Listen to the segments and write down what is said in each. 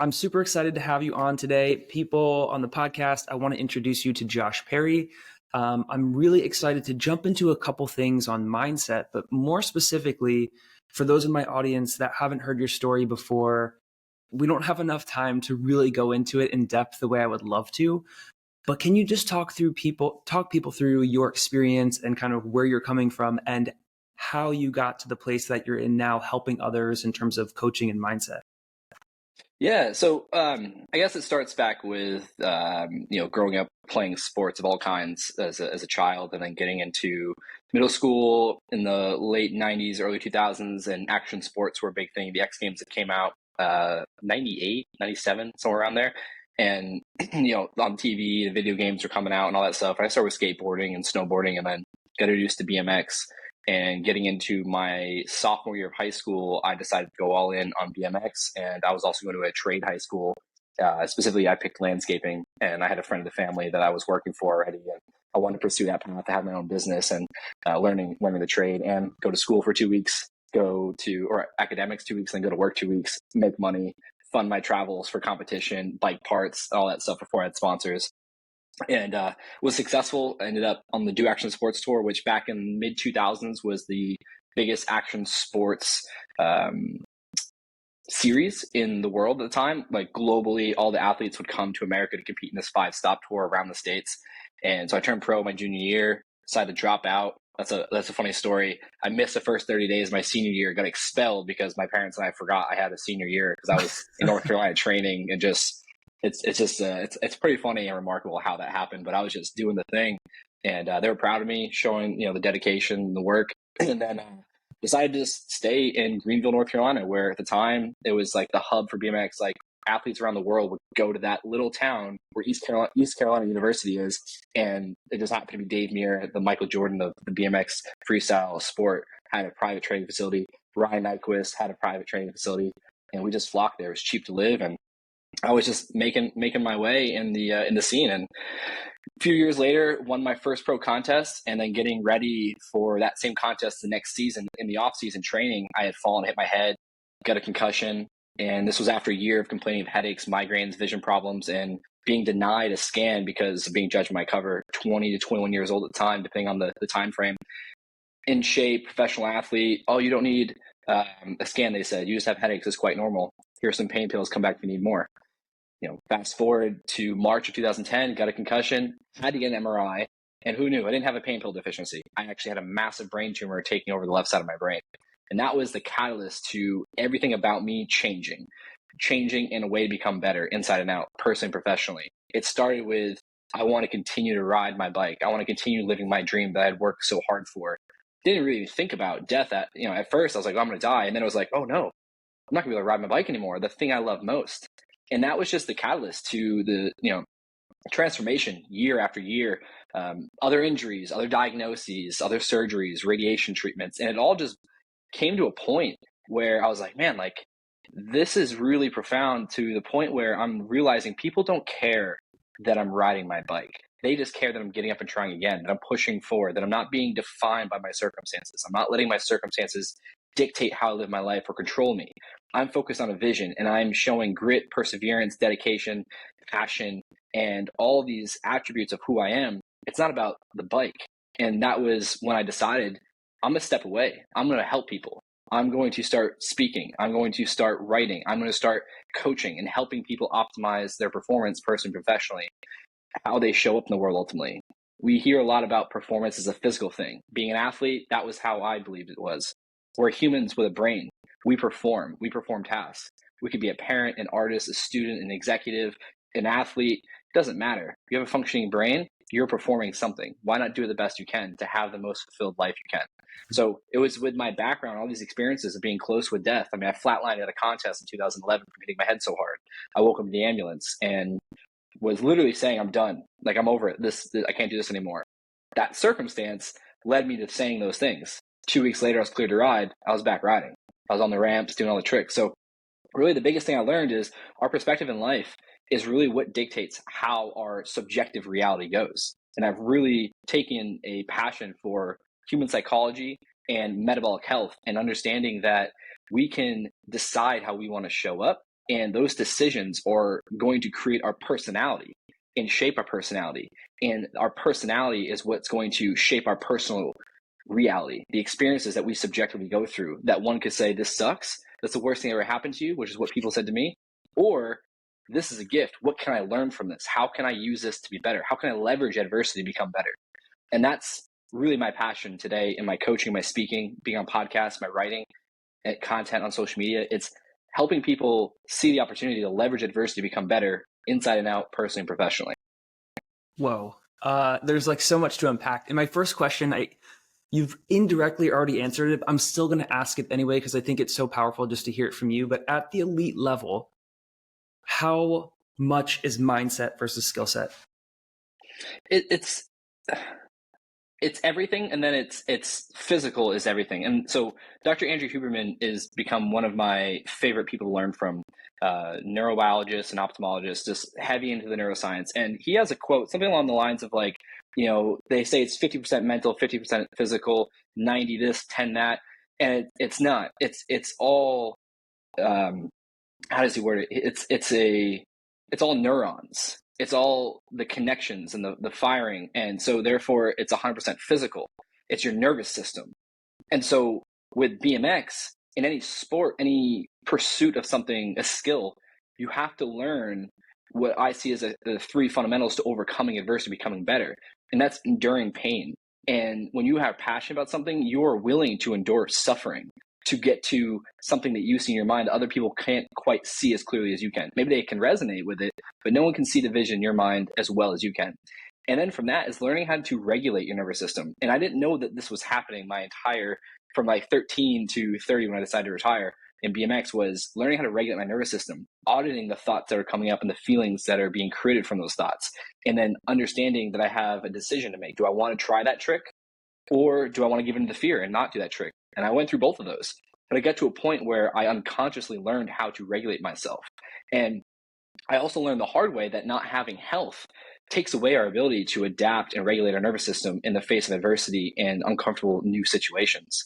I'm super excited to have you on today. People on the podcast, I want to introduce you to Josh Perry. I'm really excited to jump into a couple things on mindset, but more specifically, for those in my audience that haven't heard your story before, we don't have enough time to really go into it in depth the way I would love to. But can you just talk people through your experience and kind of where you're coming from and how you got to the place that you're in now, helping others in terms of coaching and mindset? Yeah, so I guess it starts back with growing up playing sports of all kinds as a child, and then getting into middle school in the late '90s, early 2000s, and action sports were a big thing. The X Games that came out 98, 97, somewhere around there, and on TV, the video games were coming out and all that stuff. I started with skateboarding and snowboarding, and then got introduced to BMX. And getting into my sophomore year of high school, I decided to go all in on BMX. And I was also going to a trade high school. Specifically, I picked landscaping, and I had a friend of the family that I was working for already. And I wanted to pursue that path to have my own business and learning the trade and go to school for 2 weeks, or academics 2 weeks, then go to work 2 weeks, make money, fund my travels for competition, bike parts, all that stuff before I had sponsors. And was successful. I ended up on the Do Action Sports Tour, which back in mid 2000s was the biggest action sports series in the world at the time. Like globally, all the athletes would come to America to compete in this 5-stop tour around the states. And so I turned pro my junior year, decided to drop out. That's a funny story. I missed the first 30 days of my senior year, got expelled because my parents and I forgot I had a senior year because I was in North Carolina training, and just it's pretty funny and remarkable how that happened. But I was just doing the thing, and they were proud of me, showing the dedication, the work, and then decided to just stay in Greenville, North Carolina, where at the time it was like the hub for BMX. Like athletes around the world would go to that little town where East Carolina University is, and it just happened to be Dave Muir, the Michael Jordan of the BMX freestyle sport, had a private training facility. Ryan Nyquist had a private training facility, and we just flocked there. It was cheap to live, and I was just making my way in the scene. And a few years later, won my first pro contest, and then getting ready for that same contest the next season. In the off season training, I had fallen, hit my head, got a concussion, and this was after a year of complaining of headaches, migraines, vision problems, and being denied a scan because of being judged by my cover. 20 to 21 years old at the time, depending on the time frame. In shape, professional athlete. Oh, you don't need a scan, they said. You just have headaches. It's quite normal. Here's some pain pills. Come back if you need more. Fast forward to March of 2010, got a concussion, had to get an MRI, and who knew? I didn't have a pain pill deficiency. I actually had a massive brain tumor taking over the left side of my brain. And that was the catalyst to everything about me changing in a way to become better inside and out, personally, professionally. It started with, I want to continue to ride my bike. I want to continue living my dream that I had worked so hard for. Didn't really think about death at first. I was like, oh, I'm going to die. And then it was like, oh no, I'm not going to be able to ride my bike anymore. The thing I love most. And that was just the catalyst to the transformation year after year, other injuries, other diagnoses, other surgeries, radiation treatments. And it all just came to a point where I was like, man, like this is really profound, to the point where I'm realizing people don't care that I'm riding my bike. They just care that I'm getting up and trying again, that I'm pushing forward, that I'm not being defined by my circumstances. I'm not letting my circumstances dictate how I live my life or control me. I'm focused on a vision, and I'm showing grit, perseverance, dedication, passion, and all these attributes of who I am. It's not about the bike. And that was when I decided I'm going to step away. I'm going to help people. I'm going to start speaking. I'm going to start writing. I'm going to start coaching and helping people optimize their performance, personally, professionally, how they show up in the world ultimately. We hear a lot about performance as a physical thing. Being an athlete, that was how I believed it was. We're humans with a brain. We perform tasks. We could be a parent, an artist, a student, an executive, an athlete. It doesn't matter. You have a functioning brain, you're performing something. Why not do the best you can to have the most fulfilled life you can? So it was with my background, all these experiences of being close with death. I mean, I flatlined at a contest in 2011 from hitting my head so hard. I woke up in the ambulance and was literally saying, I'm done. Like, I'm over it. I can't do this anymore. That circumstance led me to saying those things. 2 weeks later, I was cleared to ride. I was back riding. I was on the ramps doing all the tricks. So really the biggest thing I learned is our perspective in life is really what dictates how our subjective reality goes. And I've really taken a passion for human psychology and metabolic health, and understanding that we can decide how we want to show up And those decisions are going to create our personality and shape our personality. And our personality is what's going to shape our personal reality, the experiences that we subjectively go through, that one could say, this sucks, that's the worst thing that ever happened to you, which is what people said to me, or this is a gift. What can I learn from this? How can I use this to be better? How can I leverage adversity to become better? And that's really my passion today in my coaching, my speaking, being on podcasts, my writing, and content on social media. It's helping people see the opportunity to leverage adversity to become better inside and out, personally and professionally. Whoa. There's like so much to unpack. And my first question, you've indirectly already answered it. I'm still going to ask it anyway, because I think it's so powerful just to hear it from you. But at the elite level, how much is mindset versus skill set? It's everything, and then it's physical is everything. And so Dr. Andrew Huberman is become one of my favorite people to learn from, neurobiologist and ophthalmologist, just heavy into the neuroscience. And he has a quote, something along the lines of like, they say it's 50% mental, 50% physical, 90 this, 10 that. And it's not. It's all, how does he word it? It's all neurons. It's all the connections and the firing. And so therefore it's 100% physical. It's your nervous system. And so with BMX, in any sport, any pursuit of something, a skill, you have to learn what I see as the three fundamentals to overcoming adversity, becoming better. And that's enduring pain. And when you have passion about something, you're willing to endure suffering to get to something that you see in your mind that other people can't quite see as clearly as you can. Maybe they can resonate with it, but no one can see the vision in your mind as well as you can. And then from that is learning how to regulate your nervous system. And I didn't know that this was happening from like 13 to 30 when I decided to retire in BMX, was learning how to regulate my nervous system, auditing the thoughts that are coming up and the feelings that are being created from those thoughts. And then understanding that I have a decision to make. Do I want to try that trick, or do I want to give in to the fear and not do that trick? And I went through both of those. But I got to a point where I unconsciously learned how to regulate myself. And I also learned the hard way that not having health takes away our ability to adapt and regulate our nervous system in the face of adversity and uncomfortable new situations.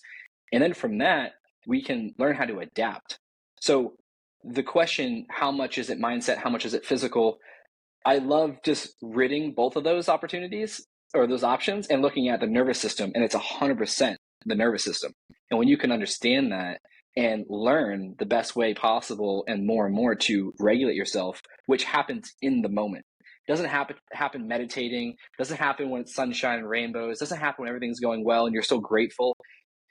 And then from that, we can learn how to adapt. So the question, how much is it mindset? How much is it physical? I love just ridding both of those opportunities or those options and looking at the nervous system, and it's 100% the nervous system. And when you can understand that and learn the best way possible and more to regulate yourself, which happens in the moment. It doesn't happen meditating, doesn't happen when it's sunshine and rainbows, doesn't happen when everything's going well and you're so grateful.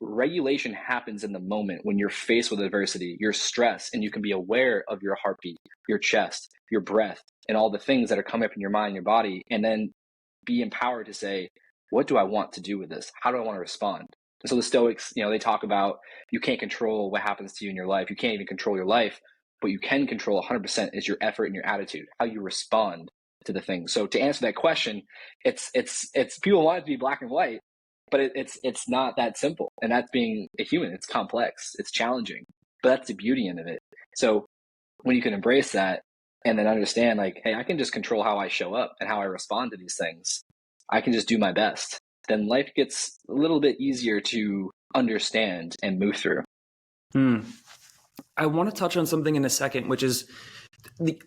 Regulation happens in the moment when you're faced with adversity, you're stressed, and you can be aware of your heartbeat, your chest, your breath, and all the things that are coming up in your mind and your body, and then be empowered to say, what do I want to do with this? How do I want to respond? And so the Stoics, they talk about you can't control what happens to you in your life. You can't even control your life, but you can control 100% is your effort and your attitude, how you respond to the thing. So to answer that question, it's people want it to be black and white, but it's not that simple. And that's being a human. It's complex. It's challenging, but that's the beauty end of it. So when you can embrace that and then understand like, hey, I can just control how I show up and how I respond to these things. I can just do my best. Then life gets a little bit easier to understand and move through. I want to touch on something in a second, which is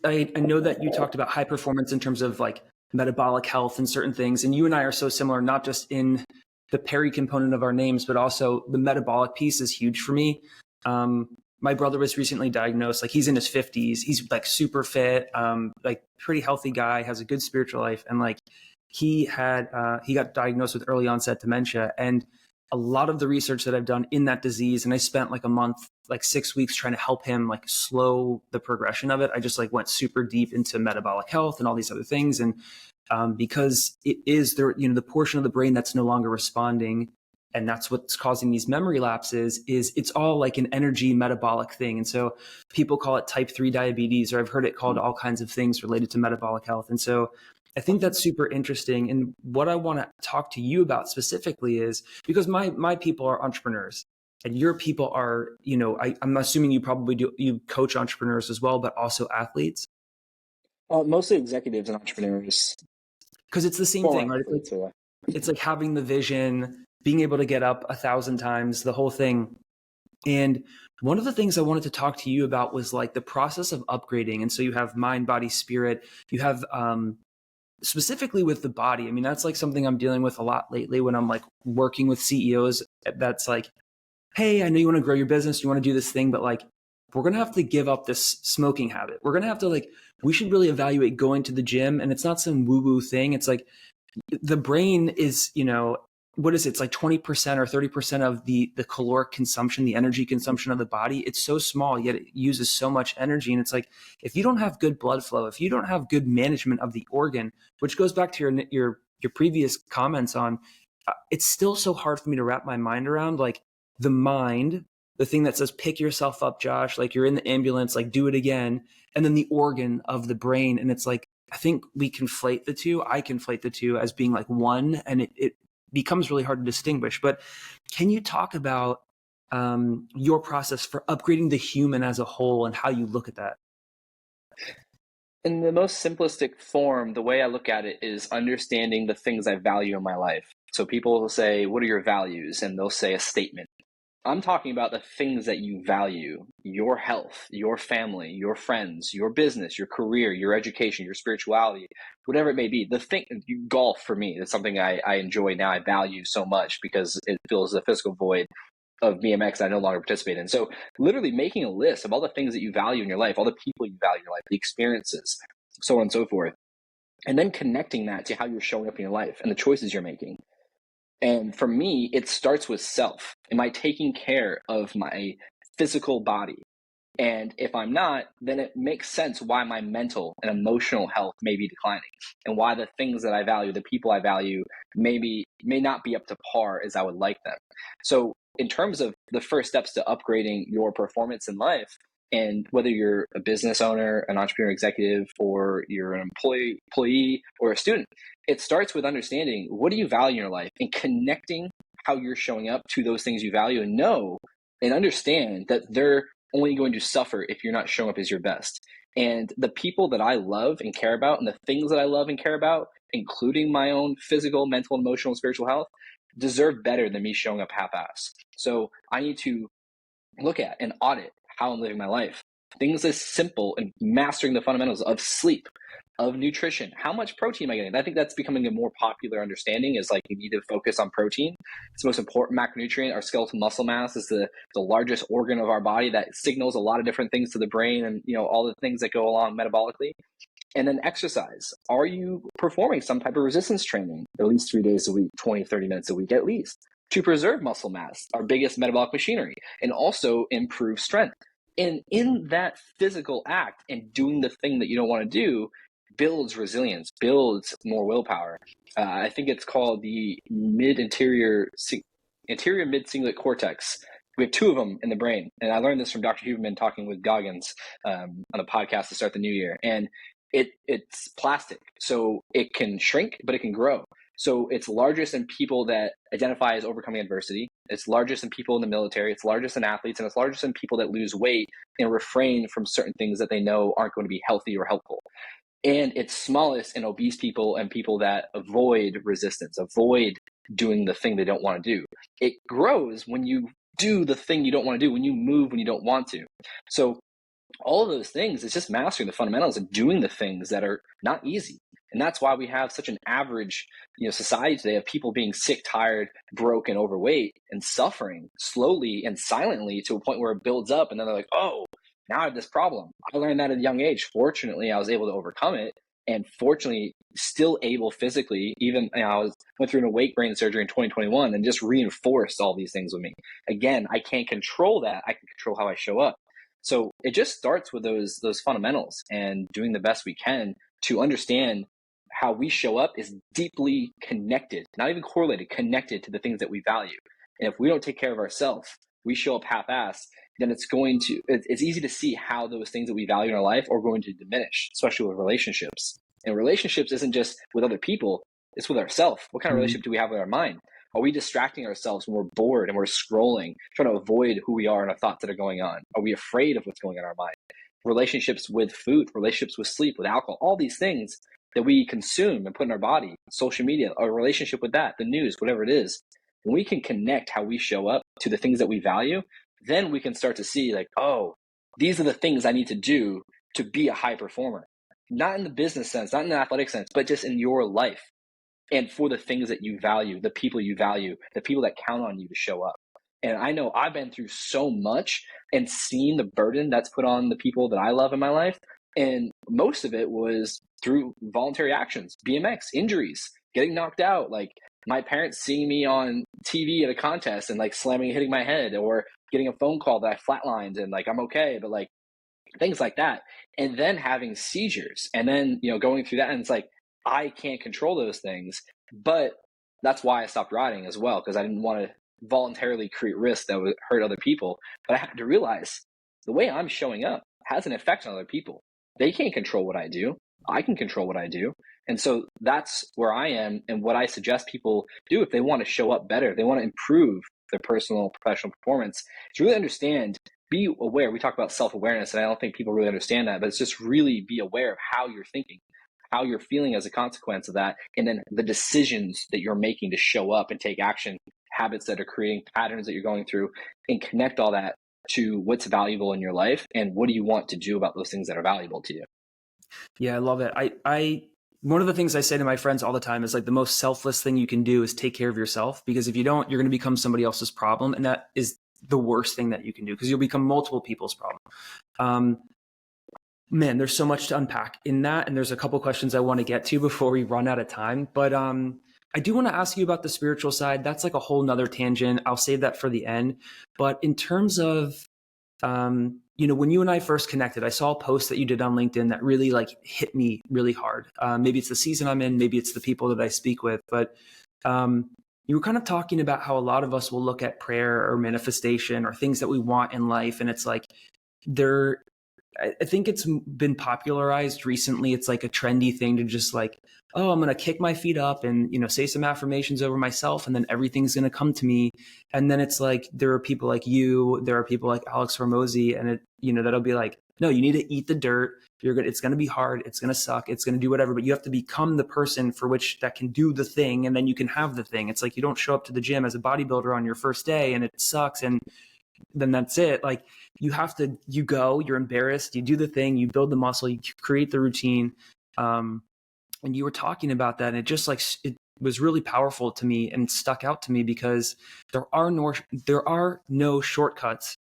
I know that you talked about high performance in terms of like metabolic health and certain things. And you and I are so similar, not just in the Perry component of our names, but also the metabolic piece is huge for me. My brother was recently diagnosed, like he's in his 50s. He's like super fit, like pretty healthy guy, has a good spiritual life. And like he got diagnosed with early onset dementia. And a lot of the research that I've done in that disease, and I spent like a month, like 6 weeks trying to help him like slow the progression of it. I just like went super deep into metabolic health and all these other things. And because it is the portion of the brain that's no longer responding, and that's what's causing these memory lapses, is it's all like an energy metabolic thing. And so people call it type 3 diabetes, or I've heard it called all kinds of things related to metabolic health. And so I think that's super interesting. And what I want to talk to you about specifically is because my people are entrepreneurs and your people are, I'm assuming you coach entrepreneurs as well, but also athletes. Mostly executives and entrepreneurs. Because it's the same thing, right? It's like having the vision, being able to get up 1,000 times, the whole thing. And one of the things I wanted to talk to you about was like the process of upgrading. And so you have mind, body, spirit. You have specifically with the body. I mean, that's like something I'm dealing with a lot lately when I'm like working with CEOs. That's like, hey, I know you want to grow your business, you want to do this thing, but like, we're going to have to give up this smoking habit. We're going to have to like, we should really evaluate going to the gym. And it's not some woo woo thing. It's like the brain is, what is it? It's like 20% or 30% of the caloric consumption, the energy consumption of the body. It's so small, yet it uses so much energy. And it's like, if you don't have good blood flow, if you don't have good management of the organ, which goes back to your previous comments on, it's still so hard for me to wrap my mind around, like the mind, the thing that says, pick yourself up, Josh, like you're in the ambulance, like do it again. And then the organ of the brain. And it's like, I think we conflate the two. I conflate the two as being like one, and it becomes really hard to distinguish. But can you talk about your process for upgrading the human as a whole and how you look at that? In the most simplistic form, the way I look at it is understanding the things I value in my life. So people will say, what are your values? And they'll say a statement. I'm talking about the things that you value: your health, your family, your friends, your business, your career, your education, your spirituality, whatever it may be. The thing, golf for me is something I enjoy now. I value so much because it fills the physical void of BMX I no longer participate in. So literally making a list of all the things that you value in your life, all the people you value in your life, the experiences, so on and so forth, and then connecting that to how you're showing up in your life and the choices you're making. And for me, it starts with self. Am I taking care of my physical body? And if I'm not, then it makes sense why my mental and emotional health may be declining, and why the things that I value, the people I value, may not be up to par as I would like them. So in terms of the first steps to upgrading your performance in life, and whether you're a business owner, an entrepreneur, executive, or you're an employee or a student, it starts with understanding what do you value in your life and connecting how you're showing up to those things you value, and know and understand that they're only going to suffer if you're not showing up as your best. And the people that I love and care about, and the things that I love and care about, including my own physical, mental, emotional, and spiritual health, deserve better than me showing up half-ass. So I need to look at and audit how I'm living my life. Things as simple and mastering the fundamentals of sleep, of nutrition. How much protein am I getting? I think that's becoming a more popular understanding, is like you need to focus on protein. It's the most important macronutrient. Our skeletal muscle mass is the largest organ of our body that signals a lot of different things to the brain, and all the things that go along metabolically. And then exercise. Are you performing some type of resistance training at least 3 days a week, 20, 30 minutes a week at least, to preserve muscle mass, our biggest metabolic machinery, and also improve strength? And in that physical act and doing the thing that you don't want to do builds resilience, builds more willpower. I think it's called the anterior mid-cingulate cortex. We have two of them in the brain. And I learned this from Dr. Huberman talking with Goggins on the podcast to start the new year. And it's plastic, so it can shrink, but it can grow. So it's largest in people that identify as overcoming adversity. It's largest in people in the military. It's largest in athletes, and it's largest in people that lose weight and refrain from certain things that they know aren't going to be healthy or helpful. And it's smallest in obese people and people that avoid resistance, avoid doing the thing they don't want to do. It grows when you do the thing you don't want to do, when you move when you don't want to. So all of those things, it's just mastering the fundamentals and doing the things that are not easy. And that's why we have such an average, society today of people being sick, tired, broke, and overweight, and suffering slowly and silently to a point where it builds up. And then they're like, oh, now I have this problem. I learned that at a young age. Fortunately, I was able to overcome it. And fortunately, still able physically, even I went through a weight brain surgery in 2021 and just reinforced all these things with me. Again, I can't control that. I can control how I show up. So it just starts with those fundamentals and doing the best we can to understand how we show up is deeply connected, not even correlated, connected to the things that we value. And if we don't take care of ourselves, we show up half-assed, then it's easy to see how those things that we value in our life are going to diminish, especially with relationships. And relationships isn't just with other people, it's with ourselves. What kind of relationship do we have with our mind? Are we distracting ourselves when we're bored and we're scrolling, trying to avoid who we are and our thoughts that are going on? Are we afraid of what's going on in our mind? Relationships with food, relationships with sleep, with alcohol, all these things that we consume and put in our body, social media, our relationship with that, the news, whatever it is. When we can connect how we show up to the things that we value, then we can start to see like, oh, these are the things I need to do to be a high performer. Not in the business sense, not in the athletic sense, but just in your life and for the things that you value, the people you value, the people that count on you to show up. And I know I've been through so much and seen the burden that's put on the people that I love in my life. And most of it was through voluntary actions, BMX, injuries, getting knocked out. Like my parents seeing me on TV at a contest and like slamming, hitting my head, or getting a phone call that I flatlined and like I'm okay, but like things like that. And then having seizures and then, going through that. And it's like, I can't control those things. But that's why I stopped riding as well, because I didn't want to voluntarily create risk that would hurt other people. But I had to realize the way I'm showing up has an effect on other people. They can't control what I do. I can control what I do. And so that's where I am. And what I suggest people do if they want to show up better, they want to improve their personal, professional performance, is really understand, be aware. We talk about self-awareness, and I don't think people really understand that, but it's just really be aware of how you're thinking, how you're feeling as a consequence of that, and then the decisions that you're making to show up and take action, habits that are creating patterns that you're going through, and connect all that to what's valuable in your life and what do you want to do about those things that are valuable to you. Yeah, I love it. I one of the things I say to my friends all the time is like the most selfless thing you can do is take care of yourself, because if you don't, you're going to become somebody else's problem. And that is the worst thing that you can do, because you'll become multiple people's problem. Man, there's so much to unpack in that. And there's a couple questions I want to get to before we run out of time. But I do want to ask you about the spiritual side. That's like a whole nother tangent. I'll save that for the end. But in terms of, when you and I first connected, I saw a post that you did on LinkedIn that really like hit me really hard. Maybe it's the season I'm in, maybe it's the people that I speak with, but you were kind of talking about how a lot of us will look at prayer or manifestation or things that we want in life. And it's like, I think it's been popularized recently. It's like a trendy thing to just like, oh, I'm going to kick my feet up and, say some affirmations over myself, and then everything's going to come to me. And then it's like, there are people like you, there are people like Alex Hormozy, and that'll be like, no, you need to eat the dirt. It's going to be hard. It's going to suck. It's going to do whatever, but you have to become the person for which that can do the thing. And then you can have the thing. It's like, you don't show up to the gym as a bodybuilder on your first day and it sucks, and then that's it. Like, you go, you're embarrassed, you do the thing, you build the muscle, you create the routine. And you were talking about that, and it just like, it was really powerful to me and stuck out to me, because there are no shortcuts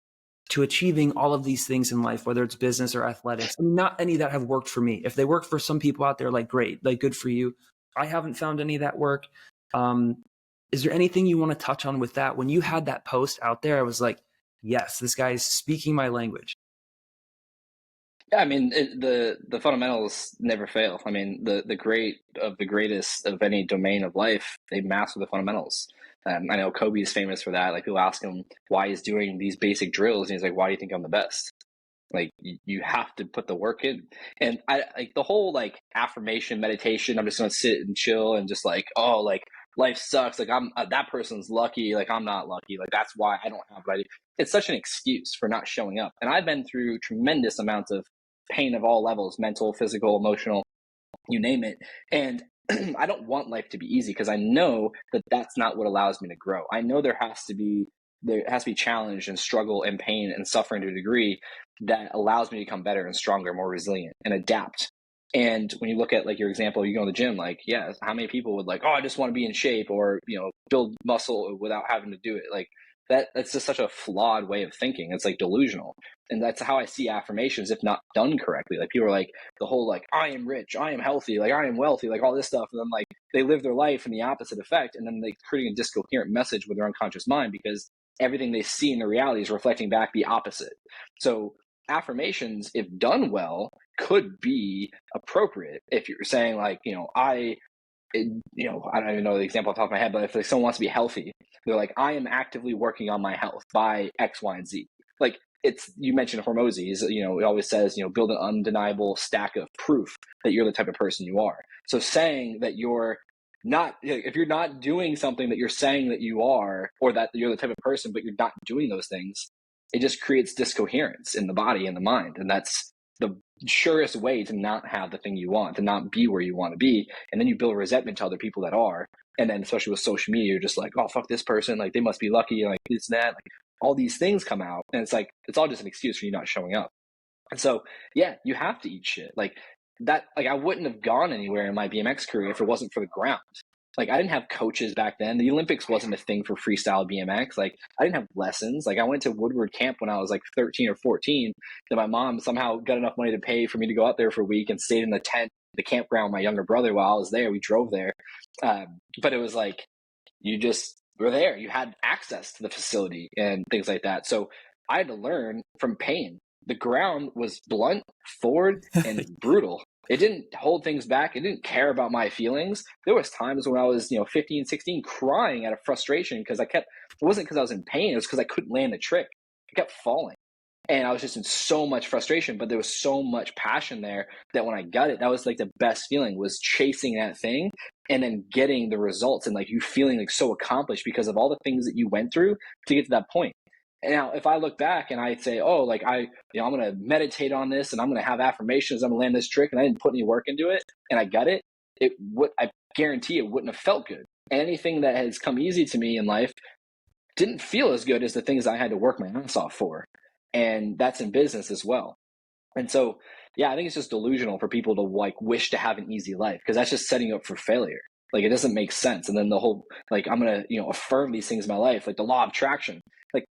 to achieving all of these things in life, whether it's business or athletics. I mean, not any that have worked for me. If they work for some people out there, like, great, like, good for you. I haven't found any that work. Is there anything you want to touch on with that? When you had that post out there, I was like, yes, this guy's speaking my language. Yeah, I mean, the fundamentals never fail. I mean, the great of the greatest of any domain of life, they master the fundamentals. I know Kobe is famous for that. Like, people ask him why he's doing these basic drills, and he's like, "Why do you think I'm the best?" Like, you have to put the work in. And I like the whole like affirmation meditation. I'm just gonna sit and chill and just like, oh, like life sucks. Like, I'm that person's lucky. Like, I'm not lucky. Like, that's why I don't have what I do. It's such an excuse for not showing up. And I've been through tremendous amounts of pain of all levels, mental, physical, emotional, you name it. And I don't want life to be easy, because I know that that's not what allows me to grow. I know there has to be challenge and struggle and pain and suffering to a degree that allows me to become better and stronger, more resilient, and adapt. And when you look at like your example, you go to the gym, like, yeah, how many people would like, oh, I just want to be in shape, or, build muscle without having to do it. Like, that's just such a flawed way of thinking. It's like delusional. And that's how I see affirmations, if not done correctly. Like, people are like, the whole like, I am rich, I am healthy, like I am wealthy, like all this stuff. And then like they live their life in the opposite effect. And then they creating a discoherent message with their unconscious mind, because everything they see in the reality is reflecting back the opposite. So affirmations, if done well, could be appropriate. If you're saying like, I don't even know the example off the top of my head, but if like someone wants to be healthy, they're like, I am actively working on my health by X, Y, and Z. Like, you mentioned Hormozy, he always says, build an undeniable stack of proof that you're the type of person you are. So saying that you're not, if you're not doing something that you're saying that you are, or that you're the type of person, but you're not doing those things, it just creates discoherence in the body and the mind. And that's the surest way to not have the thing you want, to not be where you want to be. And then you build resentment to other people that are. And then especially with social media, you're just like, oh, fuck this person. Like, they must be lucky. Like, this and that. Like, all these things come out, and it's like, it's all just an excuse for you not showing up. And so, yeah, you have to eat shit. Like that, like I wouldn't have gone anywhere in my BMX career if it wasn't for the ground. Like I didn't have coaches back then. The Olympics wasn't a thing for freestyle BMX. Like I didn't have lessons. Like I went to Woodward camp when I was like 13 or 14. That my mom somehow got enough money to pay for me to go out there for a week and stayed in the tent, the campground with my younger brother while I was there. We drove there. But it was like, you just were there. You had access to the facility and things like that. So I had to learn from pain. The ground was blunt, forward, and brutal. It didn't hold things back. It didn't care about my feelings. There was times when I was, 15, 16, crying out of frustration because it wasn't because I was in pain. It was because I couldn't land the trick. I kept falling. And I was just in so much frustration, but there was so much passion there that when I got it, that was like the best feeling, was chasing that thing and then getting the results and like you feeling like so accomplished because of all the things that you went through to get to that point. And now if I look back and I say, oh, like I'm going to meditate on this and I'm going to have affirmations, I'm going to land this trick, and I didn't put any work into it and I got it, I guarantee it wouldn't have felt good. And anything that has come easy to me in life didn't feel as good as the things I had to work my ass off for. And that's in business as well. And so, yeah, I think it's just delusional for people to like wish to have an easy life, because that's just setting up for failure. Like it doesn't make sense. And then the whole, like, I'm going to, affirm these things in my life, like the law of attraction. Like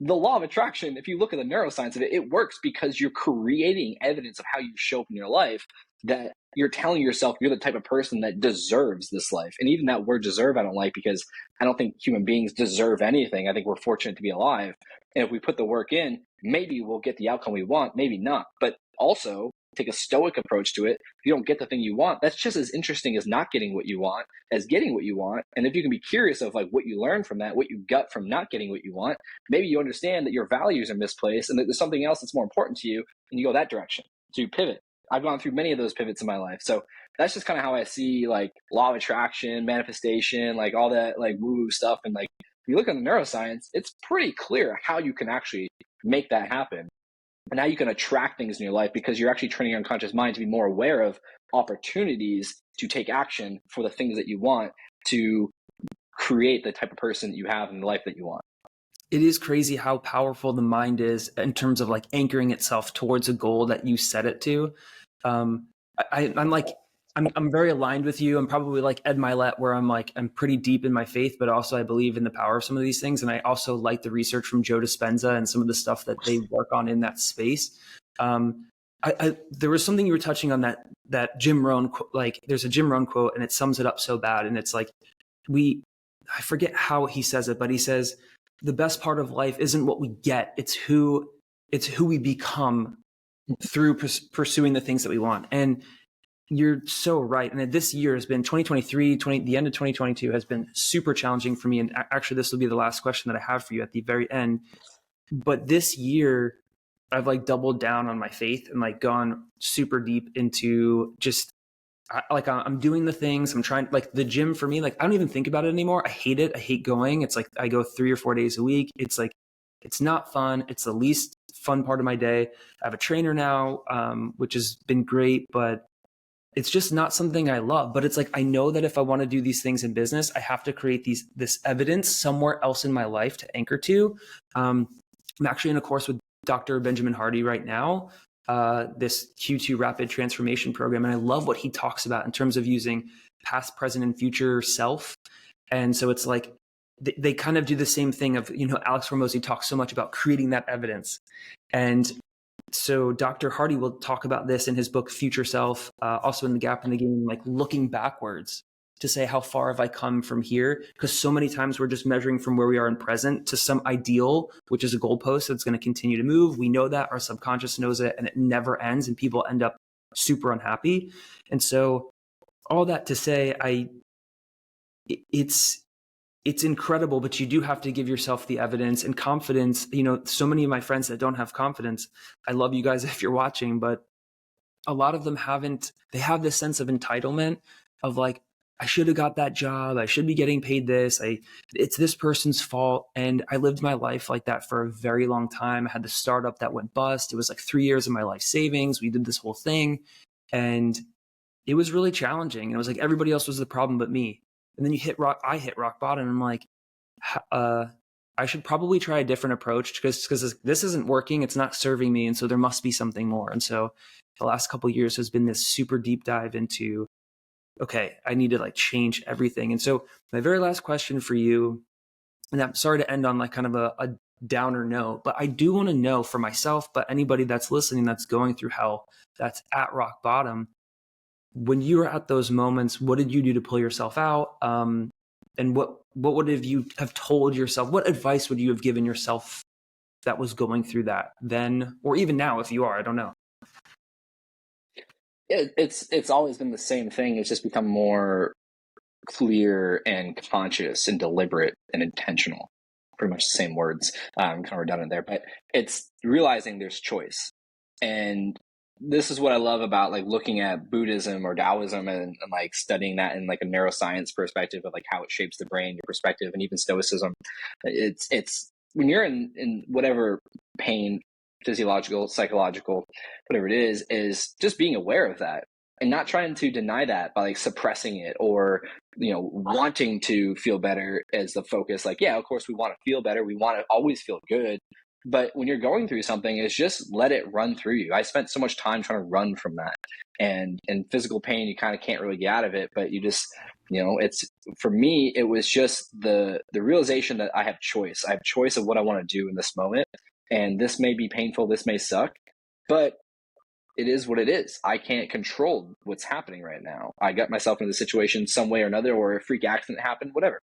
the law of attraction, if you look at the neuroscience of it, it works because you're creating evidence of how you show up in your life, that you're telling yourself you're the type of person that deserves this life. And even that word deserve, I don't like, because I don't think human beings deserve anything. I think we're fortunate to be alive. And if we put the work in, maybe we'll get the outcome we want, maybe not. But also take a stoic approach to it. If you don't get the thing you want, that's just as interesting as not getting what you want as getting what you want. And if you can be curious of like what you learn from that, what you got from not getting what you want, maybe you understand that your values are misplaced and that there's something else that's more important to you, and you go that direction. So you pivot. I've gone through many of those pivots in my life. So that's just kind of how I see like law of attraction, manifestation, like all that like woo-woo stuff. And like, if you look at the neuroscience, it's pretty clear how you can actually make that happen. And how you can attract things in your life, because you're actually training your unconscious mind to be more aware of opportunities to take action for the things that you want to create the type of person that you have in the life that you want. It is crazy how powerful the mind is in terms of like anchoring itself towards a goal that you set it to. I'm very aligned with you. I'm probably like Ed Milet, where I'm pretty deep in my faith, but also I believe in the power of some of these things. And I also like the research from Joe Dispenza and some of the stuff that they work on in that space. There was something you were touching on that Jim Rohn, like there's a Jim Rohn quote and it sums it up so bad. And it's like, I forget how he says it, but he says, the best part of life isn't what we get. It's who we become through pursuing the things that we want. And you're so right. And this year has been 2023, the end of 2022 has been super challenging for me. And actually, this will be the last question that I have for you at the very end. But this year, I've like doubled down on my faith and like gone super deep into just like I'm doing the things I'm trying, like the gym for me, like I don't even think about it anymore. I hate it. I hate going. It's like I go 3 or 4 days a week. It's like, it's not fun. It's the least fun part of my day. I have a trainer now, which has been great, but it's just not something I love. But it's like, I know that if I want to do these things in business, I have to create this evidence somewhere else in my life to anchor to. I'm actually in a course with Dr. Benjamin Hardy right now, this Q2 rapid transformation program. And I love what he talks about in terms of using past, present, and future self. And so it's like, they kind of do the same thing of, Alex Hormozi talks so much about creating that evidence. And so Dr. Hardy will talk about this in his book, Future Self, also in The Gap in the Game, like looking backwards to say, how far have I come from here? Because so many times we're just measuring from where we are in present to some ideal, which is a goalpost that's going to continue to move. We know that, our subconscious knows it, and it never ends, and people end up super unhappy. And so all that to say, it's incredible, but you do have to give yourself the evidence and confidence. So many of my friends that don't have confidence, I love you guys if you're watching, but a lot of them they have this sense of entitlement of like, I should have got that job. I should be getting paid this. It's this person's fault. And I lived my life like that for a very long time. I had the startup that went bust. It was like 3 years of my life savings. We did this whole thing and it was really challenging. And it was like, everybody else was the problem but me. And then I hit rock bottom. And I'm like, I should probably try a different approach because this isn't working. It's not serving me. And so there must be something more. And so the last couple of years has been this super deep dive into, okay, I need to like change everything. And so my very last question for you, and I'm sorry to end on like kind of a downer note, but I do want to know for myself, but anybody that's listening that's going through hell, that's at rock bottom, when you were at those moments, what did you do to pull yourself out? And what would you have told yourself? What advice would you have given yourself that was going through that then, or even now, if you are? I don't know. It's always been the same thing. It's just become more clear and conscious and deliberate and intentional. Pretty much the same words, kind of redundant there, but it's realizing there's choice. And this is what I love about like looking at Buddhism or Taoism and like studying that in like a neuroscience perspective of like how it shapes the brain, your perspective, and even Stoicism. It's when you're in whatever pain, physiological, psychological, whatever it is just being aware of that and not trying to deny that by like suppressing it or wanting to feel better as the focus. Like, yeah, of course we want to feel better, we want to always feel good, but when you're going through something, it's just let it run through you. I spent so much time trying to run from that, and physical pain, you kind of can't really get out of it, but you just it's, for me, it was just the realization that I have choice of what I want to do in this moment. And this may be painful, this may suck, but it is what it is. I can't control what's happening right now. I got myself into the situation some way or another, or a freak accident happened, whatever.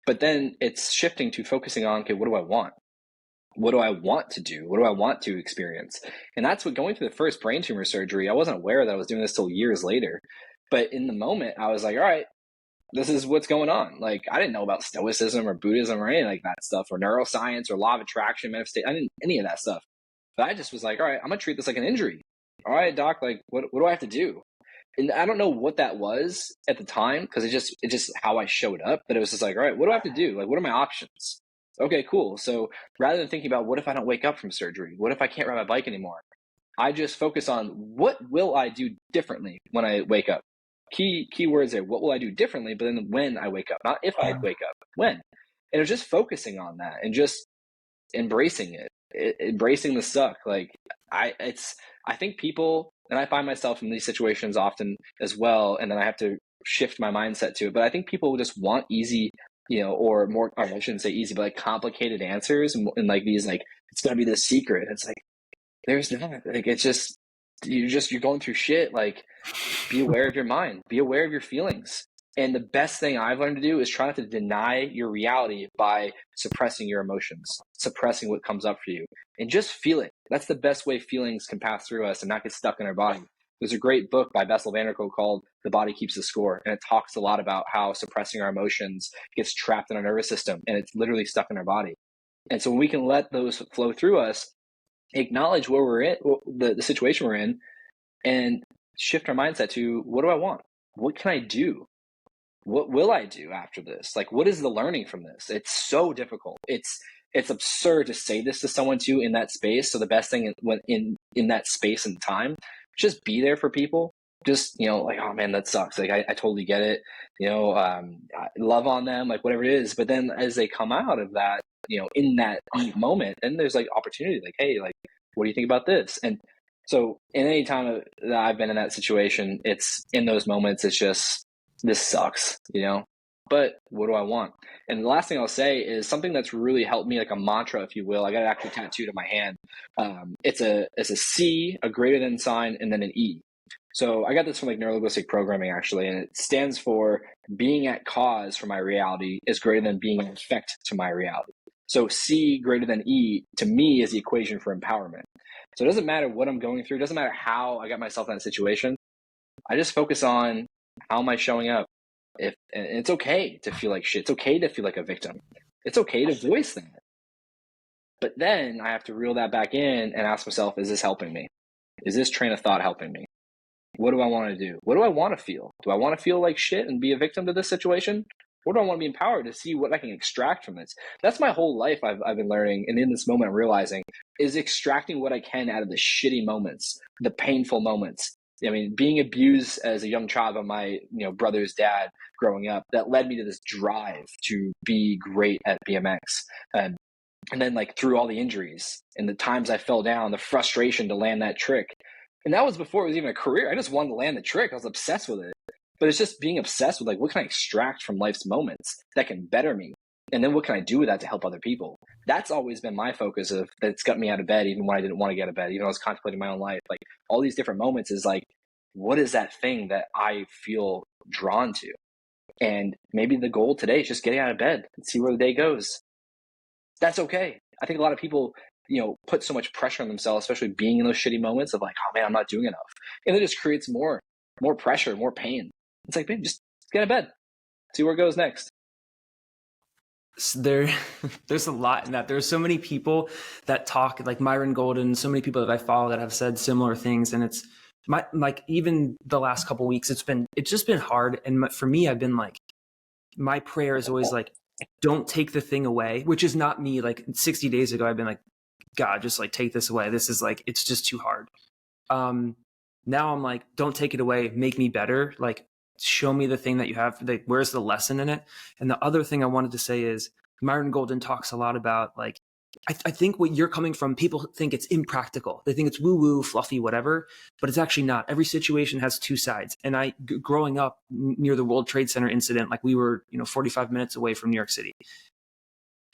But then it's shifting to focusing on, okay, what do I want? What do I want to do? What do I want to experience? And that's what going through the first brain tumor surgery, I wasn't aware that I was doing this till years later. But in the moment, I was like, all right, this is what's going on. Like, I didn't know about Stoicism or Buddhism or anything like that stuff, or neuroscience or law of attraction, manifestation. I didn't any of that stuff. But I just was like, all right, I'm going to treat this like an injury. All right, doc, like, what do I have to do? And I don't know what that was at the time, because it's just how I showed up. But it was just like, all right, what do I have to do? Like, what are my options? Okay, cool. So rather than thinking about what if I don't wake up from surgery? What if I can't ride my bike anymore? I just focus on what will I do differently when I wake up? Key words there. What will I do differently? But then when I wake up, not if I wake up, when. And it was just focusing on that and just embracing it, embracing the suck. Like I think people, and I find myself in these situations often as well, and then I have to shift my mindset to it. But I think people just want easy, or more, or I shouldn't say easy, but like complicated answers, and like these, like, it's gonna be the secret. It's like, there's not. Like, it's just you're going through shit. Like, be aware of your mind, be aware of your feelings. And the best thing I've learned to do is try not to deny your reality by suppressing your emotions, suppressing what comes up for you, and just feel it. That's the best way feelings can pass through us and not get stuck in our body. There's a great book by Bessel van der Kolk called The Body Keeps the Score, and it talks a lot about how suppressing our emotions gets trapped in our nervous system, and it's literally stuck in our body. And so when we can let those flow through us, acknowledge where we're in, the situation we're in, and shift our mindset to, what do I want? What can I do? What will I do after this? Like, what is the learning from this? It's so difficult. It's absurd to say this to someone too in that space. So the best thing when in that space and time, just be there for people. Just, like, oh man, that sucks. Like, I totally get it. Love on them, like whatever it is. But then as they come out of that, in that moment, then there's like opportunity. Like, hey, like, what do you think about this? And so in any time that I've been in that situation, it's in those moments, it's just, this sucks, but what do I want? And the last thing I'll say is something that's really helped me, like a mantra, if you will. I got it actually tattooed on my hand. It's a C, a greater than sign, and then an E. So I got this from like neurolinguistic programming, actually, and it stands for being at cause for my reality is greater than being an effect to my reality. So C greater than E, to me, is the equation for empowerment. So it doesn't matter what I'm going through. It doesn't matter how I got myself in that situation. I just focus on, how am I showing up? And it's okay to feel like shit. It's okay to feel like a victim. It's okay to voice that. But then I have to reel that back in and ask myself, is this helping me? Is this train of thought helping me? What do I want to do? What do I want to feel? Do I want to feel like shit and be a victim to this situation? Or do I want to be empowered to see what I can extract from this? That's my whole life I've been learning. And in this moment, I'm realizing is extracting what I can out of the shitty moments, the painful moments, I mean, being abused as a young child by my brother's dad growing up, that led me to this drive to be great at BMX. And then like through all the injuries and the times I fell down, the frustration to land that trick. And that was before it was even a career. I just wanted to land the trick. I was obsessed with it. But it's just being obsessed with like, what can I extract from life's moments that can better me? And then what can I do with that to help other people? That's always been my focus of that's got me out of bed, even when I didn't want to get out of bed, even when I was contemplating my own life. Like all these different moments is like, what is that thing that I feel drawn to? And maybe the goal today is just getting out of bed and see where the day goes. That's okay. I think a lot of people, put so much pressure on themselves, especially being in those shitty moments of like, oh man, I'm not doing enough. And it just creates more pressure, more pain. It's like, man, just get out of bed, see where it goes next. There's a lot in that. There's so many people that talk, like Myron Golden, so many people that I follow that have said similar things. And it's like even the last couple of weeks, it's just been hard. And for me, I've been like, my prayer is always like, don't take the thing away, which is not me. Like 60 days ago, I've been like, God, just like take this away. This is like, it's just too hard. Now I'm like, don't take it away. Make me better. Like, show me the thing that you have. Like, where's the lesson in it? And the other thing I wanted to say is Myron Golden talks a lot about like, I think what you're coming from, people think it's impractical. They think it's woo woo, fluffy, whatever, but it's actually not. Every situation has two sides. And growing up near the World Trade Center incident, like we were, 45 minutes away from New York City.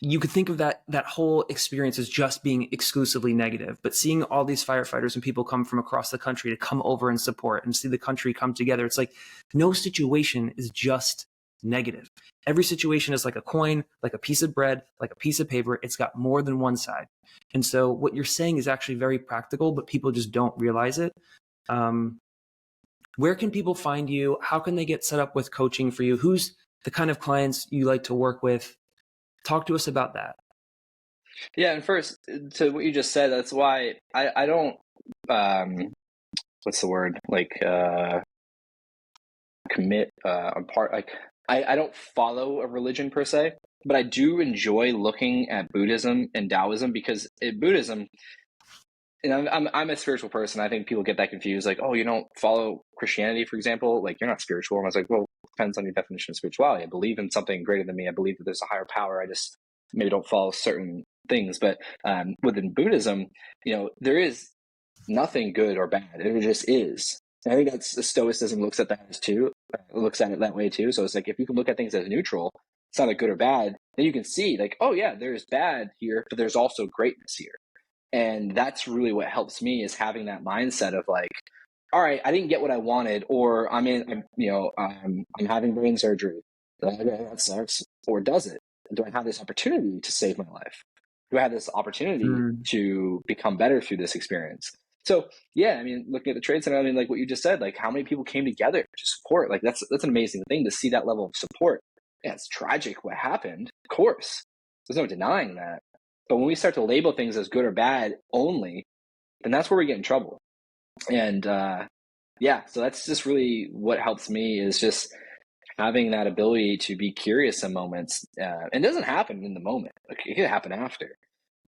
You could think of that whole experience as just being exclusively negative, but seeing all these firefighters and people come from across the country to come over and support and see the country come together, it's like no situation is just negative. Every situation is like a coin, like a piece of bread, like a piece of paper. It's got more than one side. And so what you're saying is actually very practical, but people just don't realize it. Where can people find you? How can they get set up with coaching for you? Who's the kind of clients you like to work with? Talk to us about that. Yeah, and first, to what you just said, that's why I don't, what's the word? Like, commit, I'm part, like, I don't follow a religion per se, but I do enjoy looking at Buddhism and Taoism because Buddhism, and I'm a spiritual person. I think people get that confused. Like, oh, you don't follow Christianity, for example, like you're not spiritual. And I was like, well, it depends on your definition of spirituality. I believe in something greater than me. I believe that there's a higher power. I just maybe don't follow certain things. But within Buddhism, there is nothing good or bad. It just is. And I think that's the Stoicism looks at that as too. Looks at it that way too. So it's like if you can look at things as neutral, it's not a good or bad. Then you can see like, oh yeah, there's bad here, but there's also greatness here. And that's really what helps me is having that mindset of like, all right, I didn't get what I wanted, or I'm having brain surgery. That sucks. Or does it? Do I have this opportunity to save my life? Do I have this opportunity to become better through this experience? So yeah, I mean, looking at the Trade Center, I mean, like what you just said, like how many people came together to support? Like that's an amazing thing to see that level of support. Yeah, it's tragic what happened, of course. There's no denying that. But when we start to label things as good or bad only, then that's where we get in trouble. And so that's just really what helps me is just having that ability to be curious in moments. It doesn't happen in the moment. Like, it could happen after.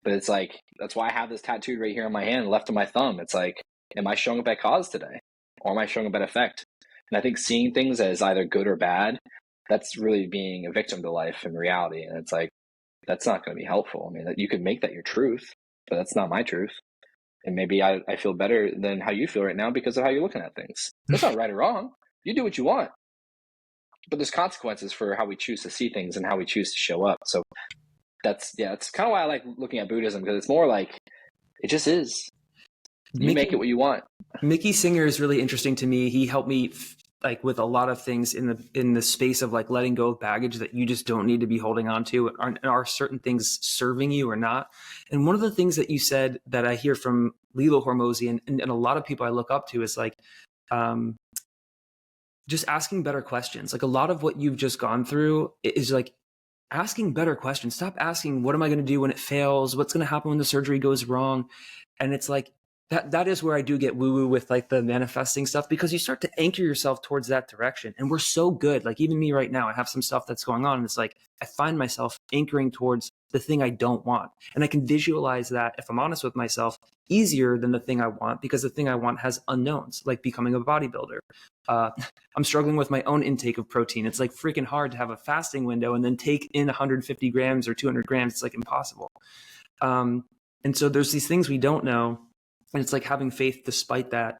But it's like, that's why I have this tattooed right here on my hand, left of my thumb. It's like, am I showing up at cause today? Or am I showing up at effect? And I think seeing things as either good or bad, that's really being a victim to life and reality. And it's like, that's not going to be helpful. I mean, you could make that your truth, but that's not my truth. And maybe I feel better than how you feel right now because of how you're looking at things. That's not right or wrong. You do what you want. But there's consequences for how we choose to see things and how we choose to show up. So that's kind of why I like looking at Buddhism, because it's more like, it just is. You make it what you want. Mickey Singer is really interesting to me. He helped me like with a lot of things in the space of like letting go of baggage that you just don't need to be holding on to. Are certain things serving you or not? And one of the things that you said that I hear from Lilo Hormozi and a lot of people I look up to is like, just asking better questions. Like a lot of what you've just gone through is like asking better questions. Stop asking, what am I going to do when it fails? What's going to happen when the surgery goes wrong? And it's like, that is where I do get woo woo with like the manifesting stuff, because you start to anchor yourself towards that direction. And we're so good. Like even me right now, I have some stuff that's going on. And it's like, I find myself anchoring towards the thing I don't want. And I can visualize that, if I'm honest with myself, easier than the thing I want, because the thing I want has unknowns, like becoming a bodybuilder. I'm struggling with my own intake of protein. It's like freaking hard to have a fasting window and then take in 150 grams or 200 grams. It's like impossible. And so there's these things we don't know. And it's like having faith despite that.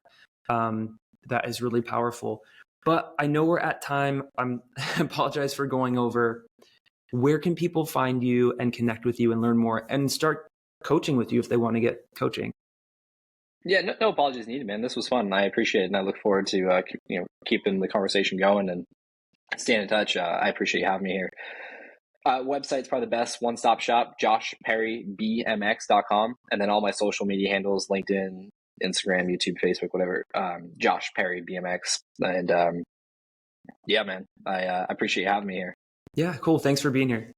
That is really powerful. But I know we're at time. I apologize for going over. Where can people find you and connect with you and learn more and start coaching with you if they want to get coaching? Yeah, no apologies needed, man. This was fun. I appreciate it, and I look forward to keeping the conversation going and staying in touch. I appreciate you having me here. Website's probably the best one-stop shop, joshperrybmx.com. And then all my social media handles, LinkedIn, Instagram, YouTube, Facebook, whatever, Josh Perry BMX. And yeah, man, I appreciate you having me here. Yeah, cool. Thanks for being here.